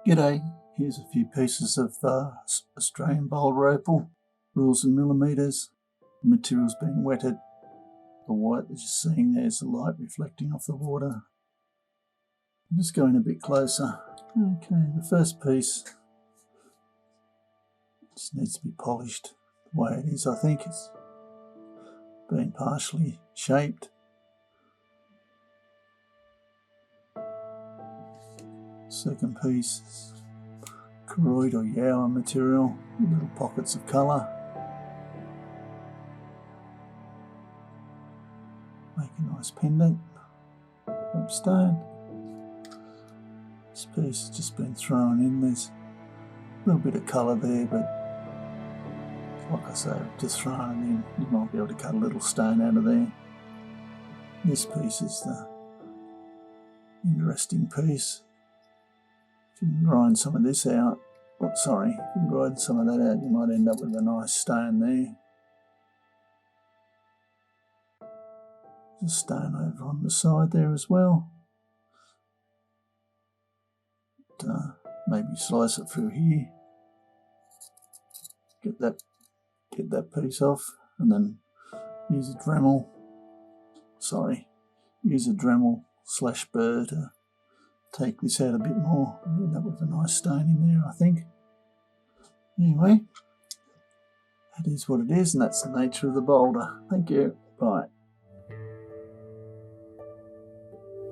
G'day, here's a few pieces of Australian Boulder Opal, rules in millimetres. The material's been wetted. The white that you're seeing there is the light reflecting off the water. I'm just going a bit closer. Okay, the first piece just needs to be polished the way it is. I think it's been partially shaped. Second piece is corroid or yawa material, little pockets of colour. Make a nice pendant from stone. This piece has just been thrown in. There's a little bit of colour there, but like I say, I've just thrown it in. You might be able to cut a little stone out of there. This piece is the interesting piece. If you can grind some of this out, if you can grind some of that out, you might end up with a nice stone there. There's a stone over on the side there as well. Maybe slice it through here. Get that piece off, and then use a Dremel. Use a Dremel / burr to take this out a bit more and end up with a nice stone in there, I think. Anyway, that is what it is, and that's the nature of the boulder. Thank you. Bye.